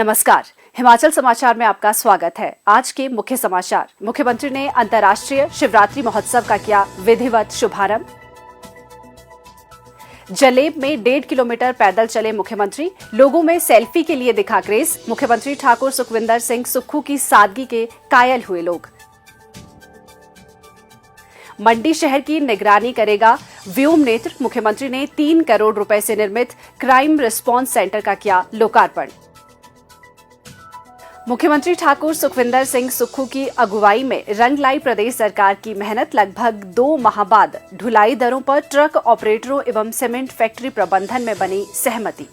नमस्कार, हिमाचल समाचार में आपका स्वागत है। आज के मुख्य समाचार। मुख्यमंत्री ने अंतर्राष्ट्रीय शिवरात्रि महोत्सव का किया विधिवत शुभारंभ। जलेब में 1.5 किलोमीटर पैदल चले मुख्यमंत्री, लोगों में सेल्फी के लिए दिखा क्रेज। मुख्यमंत्री ठाकुर सुखविंदर सिंह सुक्खू की सादगी के कायल हुए लोग। मंडी शहर की निगरानी करेगा व्योम नेत्र, मुख्यमंत्री ने 3 करोड़ रुपए से निर्मित क्राइम रिस्पांस सेंटर का किया लोकार्पण। मुख्यमंत्री ठाकुर सुखविंदर सिंह सुक्खू की अगुवाई में रंग लाई प्रदेश सरकार की मेहनत। लगभग 2 माह बाद ढुलाई दरों पर ट्रक ऑपरेटरों एवं सीमेंट फैक्ट्री प्रबंधन में बनी सहमति।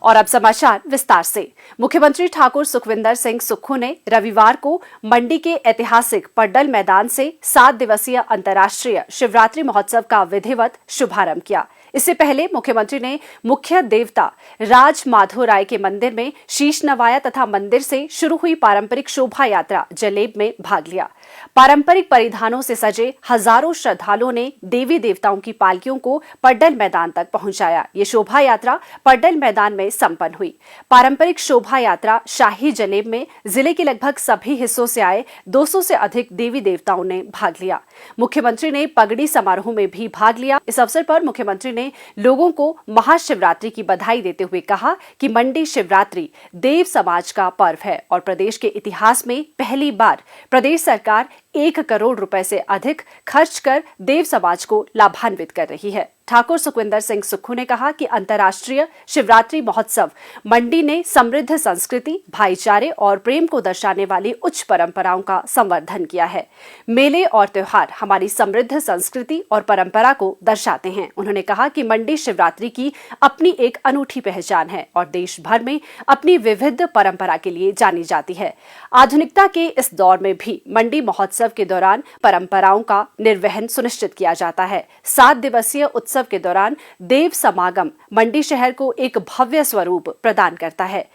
और अब समाचार विस्तार से। मुख्यमंत्री ठाकुर सुखविंदर सिंह सुक्खू ने रविवार को मंडी के ऐतिहासिक पड्डल मैदान से 7 दिवसीय अंतर्राष्ट्रीय शिवरात्रि महोत्सव का विधिवत शुभारंभ किया। इससे पहले मुख्यमंत्री ने मुख्य देवता राज माधो राय के मंदिर में शीश नवाया तथा मंदिर से शुरू हुई पारंपरिक शोभा यात्रा जलेब में भाग लिया। पारंपरिक परिधानों से सजे हजारों श्रद्धालुओं ने देवी देवताओं की पालकियों को पड्डल मैदान तक पहुंचाया। ये शोभा यात्रा पड्डल मैदान में संपन्न हुई। पारंपरिक शोभा यात्रा शाही जलेब में जिले के लगभग सभी हिस्सों से आए 200 से अधिक देवी देवताओं ने भाग लिया। मुख्यमंत्री ने पगड़ी समारोह में भी भाग लिया। इस अवसर पर मुख्यमंत्री ने लोगों को महाशिवरात्रि की बधाई देते हुए कहा कि मंडी शिवरात्रि देव समाज का पर्व है और प्रदेश के इतिहास में पहली बार प्रदेश सरकार 1 करोड़ रुपए से अधिक खर्च कर देव समाज को लाभान्वित कर रही है। ठाकुर सुखविंदर सिंह सुक्खू ने कहा कि अंतर्राष्ट्रीय शिवरात्रि महोत्सव मंडी ने समृद्ध संस्कृति, भाईचारे और प्रेम को दर्शाने वाली उच्च परंपराओं का संवर्धन किया है। मेले और त्योहार हमारी समृद्ध संस्कृति और परंपरा को दर्शाते हैं। उन्होंने कहा कि मंडी शिवरात्रि की अपनी एक अनूठी पहचान है और देश भर में अपनी विविध परंपरा के लिए जानी जाती है। आधुनिकता के इस दौर में भी मंडी महोत्सव के दौरान परंपराओं का निर्वहन सुनिश्चित किया जाता है। 7 दिवसीय उत्सव के दौरान देव समागम मंडी शहर को एक भव्य स्वरूप प्रदान करता है।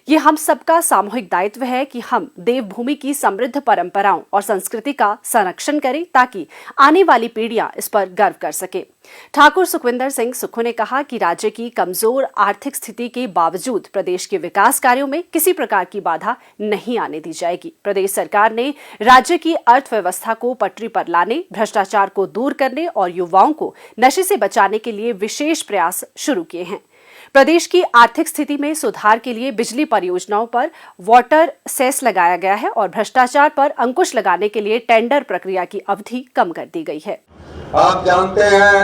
ये हम सबका सामूहिक दायित्व है कि हम देवभूमि की समृद्ध परंपराओं और संस्कृति का संरक्षण करें ताकि आने वाली पीढ़ियां इस पर गर्व कर सके। ठाकुर सुखविंदर सिंह सुक्खू ने कहा कि राज्य की कमजोर आर्थिक स्थिति के बावजूद प्रदेश के विकास कार्यों में किसी प्रकार की बाधा नहीं आने दी जाएगी। प्रदेश सरकार ने राज्य की अर्थव्यवस्था को पटरी पर लाने, भ्रष्टाचार को दूर करने और युवाओं को नशे से बचाने के लिए विशेष प्रयास शुरू किए हैं। प्रदेश की आर्थिक स्थिति में सुधार के लिए बिजली परियोजनाओं पर वाटर सेस लगाया गया है और भ्रष्टाचार पर अंकुश लगाने के लिए टेंडर प्रक्रिया की अवधि कम कर दी गई है। आप जानते हैं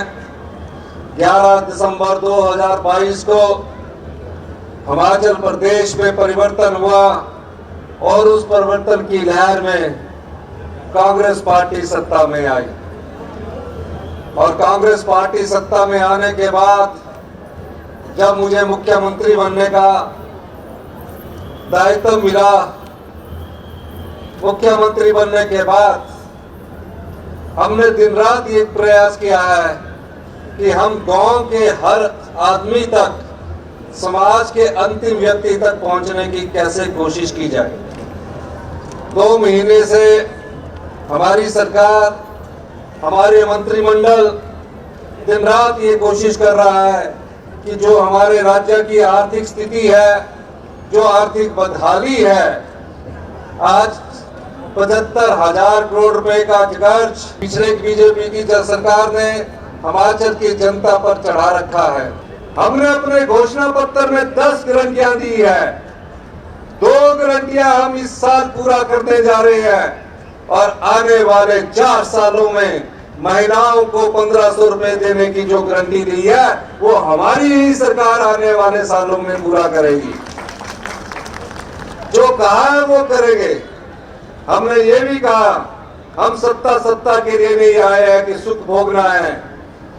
11 दिसंबर 2022 को हिमाचल प्रदेश में परिवर्तन हुआ और उस परिवर्तन की लहर में कांग्रेस पार्टी सत्ता में आई और कांग्रेस पार्टी सत्ता में आने के बाद जब मुझे मुख्यमंत्री बनने का दायित्व मिला, मुख्यमंत्री बनने के बाद हमने दिन रात ये प्रयास किया है कि हम गांव के हर आदमी तक, समाज के अंतिम व्यक्ति तक पहुंचने की कैसे कोशिश की जाए। 2 महीने से हमारी सरकार, हमारे मंत्रिमंडल दिन रात ये कोशिश कर रहा है कि जो हमारे राज्य की आर्थिक स्थिति है, जो आर्थिक बदहाली है, आज 75,000 करोड़ रुपए का कर्ज पिछले बीजेपी की सरकार ने हिमाचल की जनता पर चढ़ा रखा है। हमने अपने घोषणा पत्र में 10 गारंटियां दी है। 2 गारंटियां हम इस साल पूरा करने जा रहे हैं और आने वाले 4 सालों में महिलाओं को 1500 रुपए देने की जो गारंटी दी है वो हमारी ही सरकार आने वाले सालों में पूरा करेगी। जो कहा है वो करेंगे। हमने ये भी कहा हम सत्ता के लिए नहीं आए हैं कि सुख भोगना है,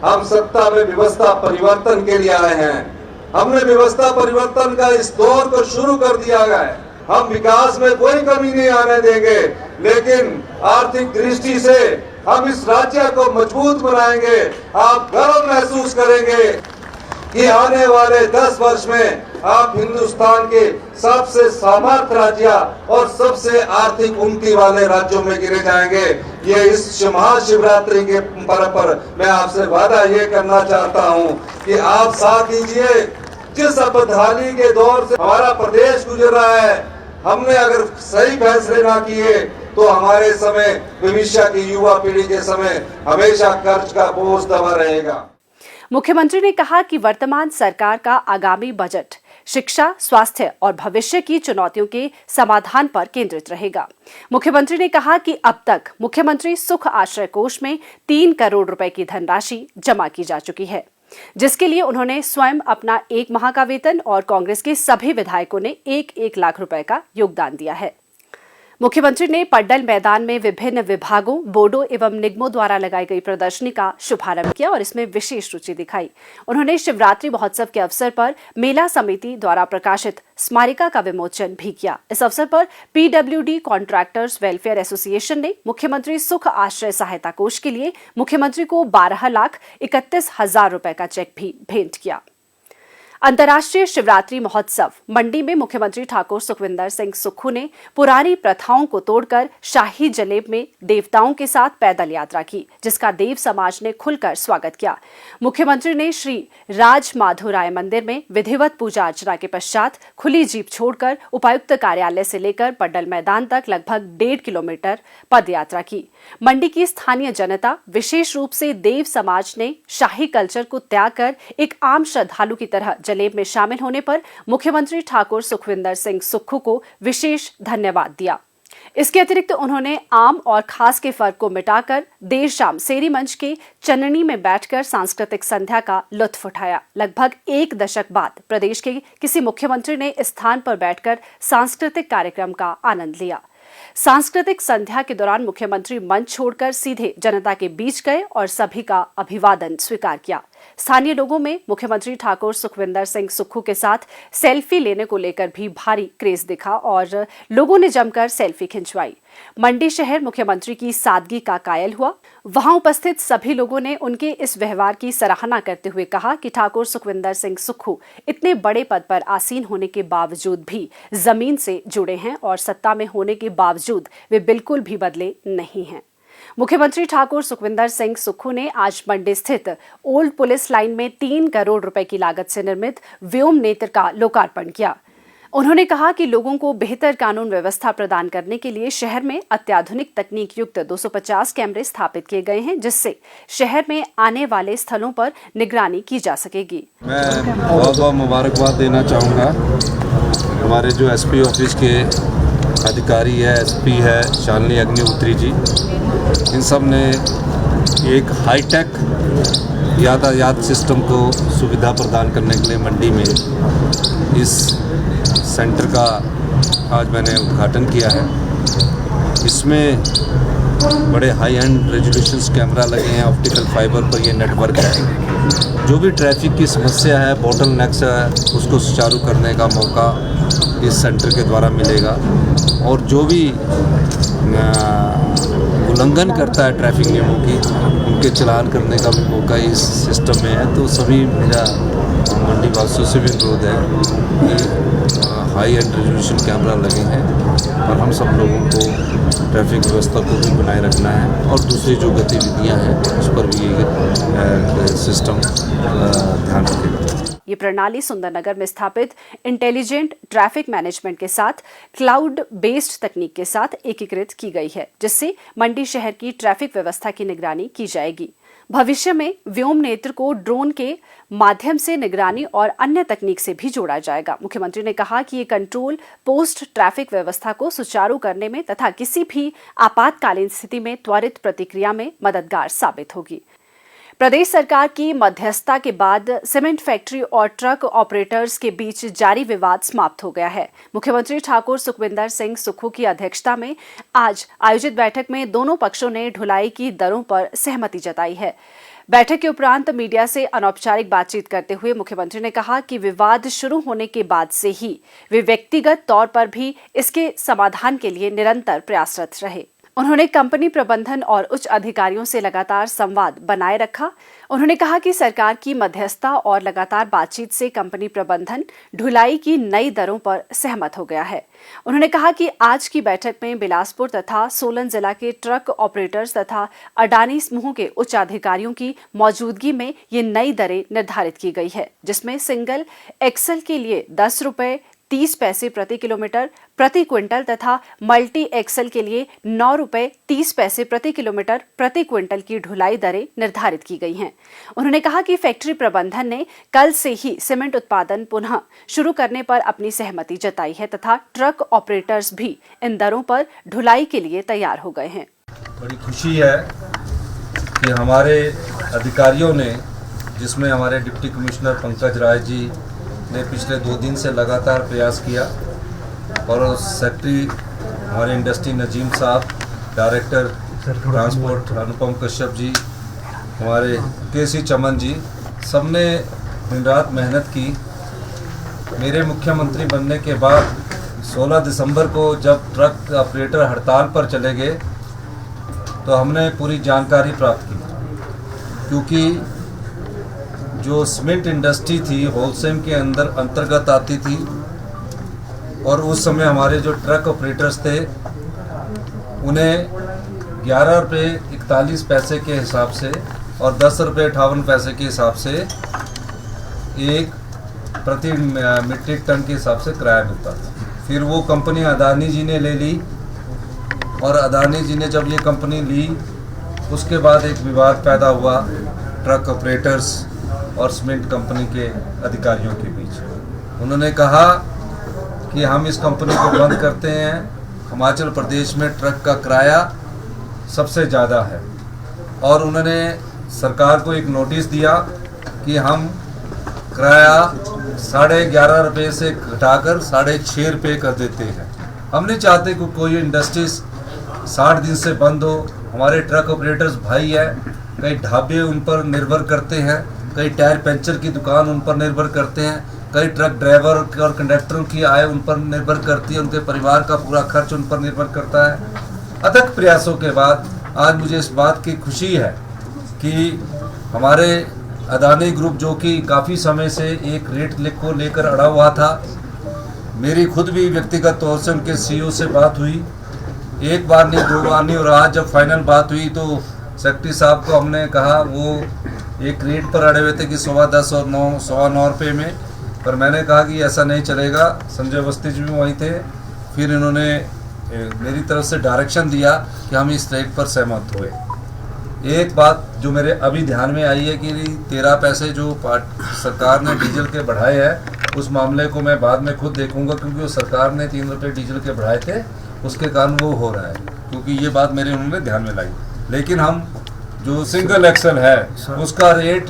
हम सत्ता में व्यवस्था परिवर्तन के लिए आए हैं। हमने व्यवस्था परिवर्तन का इस दौर को शुरू कर दिया है। हम विकास में कोई कमी नहीं आने देंगे, लेकिन आर्थिक दृष्टि से हम इस राज्य को मजबूत बनाएंगे। आप गर्व महसूस करेंगे कि आने वाले 10 वर्ष में आप हिंदुस्तान के सबसे समर्थ राज्य और सबसे आर्थिक उन्नति वाले राज्यों में गिरे जाएंगे। ये इस महाशिवरात्रि के पर्व पर मैं आपसे वादा ये करना चाहता हूं कि आप साथ दीजिए जिस बदहाली के दौर से हमारा प्रदेश गुजर रहा है, हमने अगर सही फैसले ना किए तो हमारे समय, भविष्य की युवा पीढ़ी के समय हमेशा कर्ज का बोझ दबा रहेगा। मुख्यमंत्री ने कहा कि वर्तमान सरकार का आगामी बजट शिक्षा, स्वास्थ्य और भविष्य की चुनौतियों के समाधान पर केंद्रित रहेगा। मुख्यमंत्री ने कहा कि अब तक मुख्यमंत्री सुख आश्रय कोष में 3 करोड़ रुपए की धनराशि जमा की जा चुकी है, जिसके लिए उन्होंने स्वयं अपना 1 माह का वेतन और कांग्रेस के सभी विधायकों ने 1-1 लाख रुपए का योगदान दिया है। मुख्यमंत्री ने पड्डल मैदान में विभिन्न विभागों, बोर्डों एवं निगमों द्वारा लगाई गई प्रदर्शनी का शुभारंभ किया और इसमें विशेष रुचि दिखाई। उन्होंने शिवरात्रि महोत्सव के अवसर पर मेला समिति द्वारा प्रकाशित स्मारिका का विमोचन भी किया। इस अवसर पर PWD कॉन्ट्रैक्टर्स वेलफेयर एसोसिएशन ने मुख्यमंत्री सुख आश्रय सहायता कोष के लिए मुख्यमंत्री को 12,31,000 रुपए का चेक भी भेंट किया। अंतर्राष्ट्रीय शिवरात्रि महोत्सव मंडी में मुख्यमंत्री ठाकुर सुखविंदर सिंह सुक्खू ने पुरानी प्रथाओं को तोड़कर शाही जलेब में देवताओं के साथ पैदल यात्रा की, जिसका देव समाज ने खुलकर स्वागत किया। मुख्यमंत्री ने श्री राज माधोराय मंदिर में विधिवत पूजा अर्चना के पश्चात खुली जीप छोड़कर उपायुक्त कार्यालय से लेकर पड्डल मैदान तक लगभग 1.5 किलोमीटर पद यात्रा की। मंडी की स्थानीय जनता, विशेष रूप से देव समाज ने शाही कल्चर को त्याग कर एक आम श्रद्धालु की तरह जलेब में शामिल होने पर मुख्यमंत्री ठाकुर सुखविंदर सिंह सुक्खू को विशेष धन्यवाद दिया। इसके अतिरिक्त उन्होंने आम और खास के फर्क को मिटाकर देर शाम सेरी मंच के चननी में बैठकर सांस्कृतिक संध्या का लुत्फ उठाया। लगभग 1 दशक बाद प्रदेश के किसी मुख्यमंत्री ने इस स्थान पर बैठकर सांस्कृतिक कार्यक्रम का आनंद लिया। सांस्कृतिक संध्या के दौरान मुख्यमंत्री मंच छोड़कर सीधे जनता के बीच गए और सभी का अभिवादन स्वीकार किया। स्थानीय लोगों में मुख्यमंत्री ठाकुर सुखविंदर सिंह सुक्खू के साथ सेल्फी लेने को लेकर भी भारी क्रेज दिखा और लोगों ने जमकर सेल्फी खिंचवाई। मंडी शहर मुख्यमंत्री की सादगी का कायल हुआ। वहां उपस्थित सभी लोगों ने उनके इस व्यवहार की सराहना करते हुए कहा कि ठाकुर सुखविंदर सिंह सुक्खू इतने बड़े पद पर आसीन होने के बावजूद भी जमीन से जुड़े हैं और सत्ता में होने के बावजूद वे बिल्कुल भी बदले नहीं हैं। मुख्यमंत्री ठाकुर सुखविंदर सिंह सुक्खू ने आज मंडी स्थित ओल्ड पुलिस लाइन में 3 करोड़ रुपए की लागत से निर्मित व्योम नेत्र का लोकार्पण किया। उन्होंने कहा कि लोगों को बेहतर कानून व्यवस्था प्रदान करने के लिए शहर में अत्याधुनिक तकनीक युक्त 250 कैमरे स्थापित किए गए हैं, जिससे शहर में आने वाले स्थलों पर निगरानी की जा सकेगी। मैं बहुत बहुत मुबारकबाद देना चाहूँगा हमारे जो SP ऑफिस के अधिकारी है, SP है शालिनी अग्निहोत्री जी, इन सब ने एक हाईटेक यातायात सिस्टम को सुविधा प्रदान करने के लिए मंडी में इस सेंटर का आज मैंने उद्घाटन किया है। इसमें बड़े हाई एंड रेजोल्यूशन कैमरा लगे हैं, ऑप्टिकल फाइबर पर ये नेटवर्क है। जो भी ट्रैफिक की समस्या है, बोटल नेक्स है, उसको सुचारू करने का मौका इस सेंटर के द्वारा मिलेगा और जो भी उल्लंघन करता है ट्रैफिक नियमों की, उनके चालान करने का भी मौका इस सिस्टम में है। तो सभी मेरा मंडी वासियों से भी अनुरोध है कि हाई एंड रेजोल्यूशन कैमरा लगे हैं और हम सब लोगों को ट्रैफिक व्यवस्था को भी बनाए रखना है और दूसरी जो गतिविधियां हैं उस पर भी ये सिस्टम ध्यान रखेगा। ये प्रणाली सुंदरनगर में स्थापित इंटेलिजेंट ट्रैफिक मैनेजमेंट के साथ क्लाउड बेस्ड तकनीक के साथ एकीकृत की गई है, जिससे मंडी शहर की ट्रैफिक व्यवस्था की निगरानी की जाएगी। भविष्य में व्योम नेत्र को ड्रोन के माध्यम से निगरानी और अन्य तकनीक से भी जोड़ा जाएगा। मुख्यमंत्री ने कहा कि ये कंट्रोल पोस्ट ट्रैफिक व्यवस्था को सुचारू करने में तथा किसी भी आपातकालीन स्थिति में त्वरित प्रतिक्रिया में मददगार साबित होगी। प्रदेश सरकार की मध्यस्थता के बाद सीमेंट फैक्ट्री और ट्रक ऑपरेटर्स के बीच जारी विवाद समाप्त हो गया है। मुख्यमंत्री ठाकुर सुखविंदर सिंह सुक्खू की अध्यक्षता में आज आयोजित बैठक में दोनों पक्षों ने ढुलाई की दरों पर सहमति जताई है। बैठक के उपरांत मीडिया से अनौपचारिक बातचीत करते हुए मुख्यमंत्री ने कहा कि विवाद शुरू होने के बाद से ही वे व्यक्तिगत तौर पर भी इसके समाधान के लिए निरंतर प्रयासरत रहे। उन्होंने कंपनी प्रबंधन और उच्च अधिकारियों से लगातार संवाद बनाए रखा। उन्होंने कहा कि सरकार की मध्यस्थता और लगातार बातचीत से कंपनी प्रबंधन ढुलाई की नई दरों पर सहमत हो गया है। उन्होंने कहा कि आज की बैठक में बिलासपुर तथा सोलन जिला के ट्रक ऑपरेटर्स तथा अडानी समूह के उच्च अधिकारियों की मौजूदगी में ये नई दरें निर्धारित की गई है, जिसमें सिंगल एक्सल के लिए 10 रुपये 30 पैसे प्रति किलोमीटर प्रति क्विंटल तथा मल्टी एक्सल के लिए 9 रुपये 30 पैसे प्रति किलोमीटर प्रति क्विंटल की ढुलाई दरें निर्धारित की गई हैं। उन्होंने कहा कि फैक्ट्री प्रबंधन ने कल से ही सीमेंट उत्पादन पुनः शुरू करने पर अपनी सहमति जताई है तथा ट्रक ऑपरेटर्स भी इन दरों पर ढुलाई के लिए तैयार हो गए हैं। बड़ी खुशी है कि हमारे अधिकारियों ने, जिसमें हमारे डिप्टी कमिश्नर पंकज राय जी ने पिछले 2 दिन से लगातार प्रयास किया और सेक्रेटरी हमारे इंडस्ट्री नजीम साहब, डायरेक्टर ट्रांसपोर्ट अनुपम कश्यप जी, हमारे केसी चमन जी, सबने दिन रात मेहनत की। मेरे मुख्यमंत्री बनने के बाद 16 दिसंबर को जब ट्रक ऑपरेटर हड़ताल पर चले गए तो हमने पूरी जानकारी प्राप्त की, क्योंकि जो सीमेंट इंडस्ट्री थी होलसेल के अंतर्गत आती थी और उस समय हमारे जो ट्रक ऑपरेटर्स थे उन्हें 11 रुपये 41 पैसे के हिसाब से और 10 रुपये 58 पैसे के हिसाब से एक प्रति मीट्रिक टन के हिसाब से किराया मिलता था। फिर वो कंपनी अडानी जी ने ले ली और अडानी जी ने जब ये कंपनी ली उसके बाद एक विवाद पैदा हुआ ट्रक ऑपरेटर्स और सीमेंट कंपनी के अधिकारियों के बीच। उन्होंने कहा कि हम इस कंपनी को बंद करते हैं। हिमाचल प्रदेश में ट्रक का किराया सबसे ज़्यादा है और उन्होंने सरकार को एक नोटिस दिया कि हम किराया 11.5 रुपये से घटाकर 6.5 रुपये कर देते हैं। हम नहीं चाहते कि कोई इंडस्ट्रीज 60 दिन से बंद हो। हमारे ट्रक ऑपरेटर्स भाई है, कई ढाबे उन पर निर्भर करते हैं, कई टायर पंचर की दुकान उन पर निर्भर करते हैं, कई ट्रक ड्राइवर और कंडक्टरों की आय उन पर निर्भर करती है, उनके परिवार का पूरा खर्च उन पर निर्भर करता है। अथक प्रयासों के बाद आज मुझे इस बात की खुशी है कि हमारे अडानी ग्रुप, जो कि काफ़ी समय से एक रेट को लेकर अड़ा हुआ था, मेरी खुद भी व्यक्तिगत तौर से उनके CEO से बात हुई, एक बार नहीं 2 बार नहीं, और आज जब फाइनल बात हुई तो सेक्रेटरी साहब को हमने कहा, वो एक रेट पर अड़े हुए थे कि 10.25 और 9 रुपये में, पर मैंने कहा कि ऐसा नहीं चलेगा। संजय अवस्थी जी भी वहीं थे। फिर इन्होंने मेरी तरफ से डायरेक्शन दिया कि हम इस रेट पर सहमत हुए। एक बात जो मेरे अभी ध्यान में आई है कि 13 पैसे जो सरकार ने डीजल के बढ़ाए हैं, उस मामले को मैं बाद में खुद देखूंगा, क्योंकि वो सरकार ने 3 रुपये डीजल के बढ़ाए थे, उसके कारण वो हो रहा है, क्योंकि ये बात मेरे उन्होंने ध्यान में लाई। लेकिन हम जो सिंगल एक्सल है उसका रेट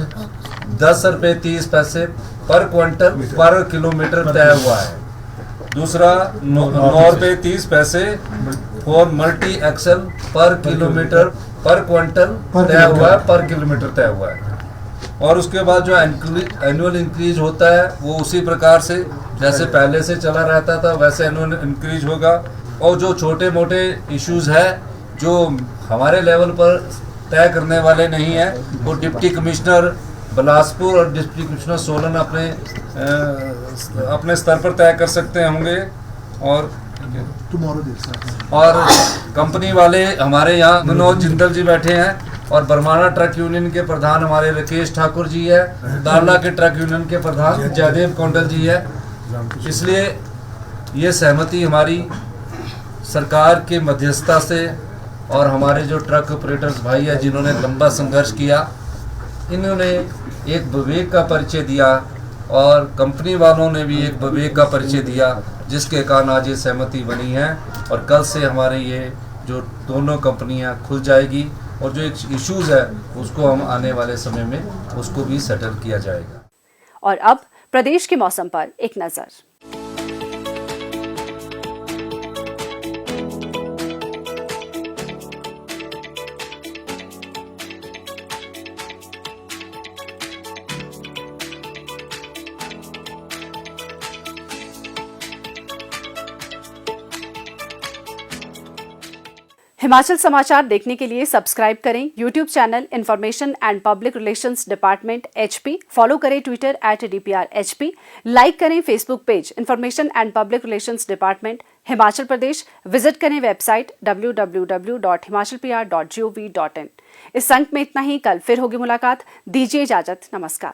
10 रुपये 30 पैसे पर क्विंटल पर किलोमीटर तय हुआ है। दूसरा 9 रुपये 30 पैसे फॉर मल्टी एक्सल पर किलोमीटर पर क्विंटल तय हुआ है, पर किलोमीटर तय हुआ है। और उसके बाद जो एनुअल इंक्रीज होता है वो उसी प्रकार से जैसे पहले से चला रहता था वैसे एनुअल इंक्रीज होगा। और जो छोटे मोटे इश्यूज है जो हमारे लेवल पर तय करने वाले नहीं है, वो डिप्टी कमिश्नर बिलासपुर और डिप्टी कमिश्नर सोलन अपने स्तर पर तय कर सकते होंगे। और कंपनी वाले हमारे यहाँ मनोज जिंदल जी बैठे हैं और बरमाना ट्रक यूनियन के प्रधान हमारे राकेश ठाकुर जी है, दारला के ट्रक यूनियन के प्रधान जयदेव कौंडल जी है। इसलिए ये सहमति हमारी सरकार के मध्यस्थता से और हमारे जो ट्रक ऑपरेटर्स भाई है जिन्होंने लंबा संघर्ष किया, इन्होंने एक विवेक का परिचय दिया और कंपनी वालों ने भी एक विवेक का परिचय दिया, जिसके कारण आज ये सहमति बनी है। और कल से हमारे ये जो दोनों कंपनियां खुल जाएगी और जो एक इश्यूज है उसको हम आने वाले समय में उसको भी सेटल किया जाएगा। और अब प्रदेश के मौसम पर एक नजर। हिमाचल समाचार देखने के लिए सब्सक्राइब करें YouTube channel information and public relations department HP, follow करें ट्विटर @DPRHP, लाइक करें Facebook page information and public relations department Himachal Pradesh, visit करें वेबसाइट www.himachalpr.gov.in। इस अंक में इतना ही। कल फिर होगी मुलाकात। दीजिए इजाजत। नमस्कार।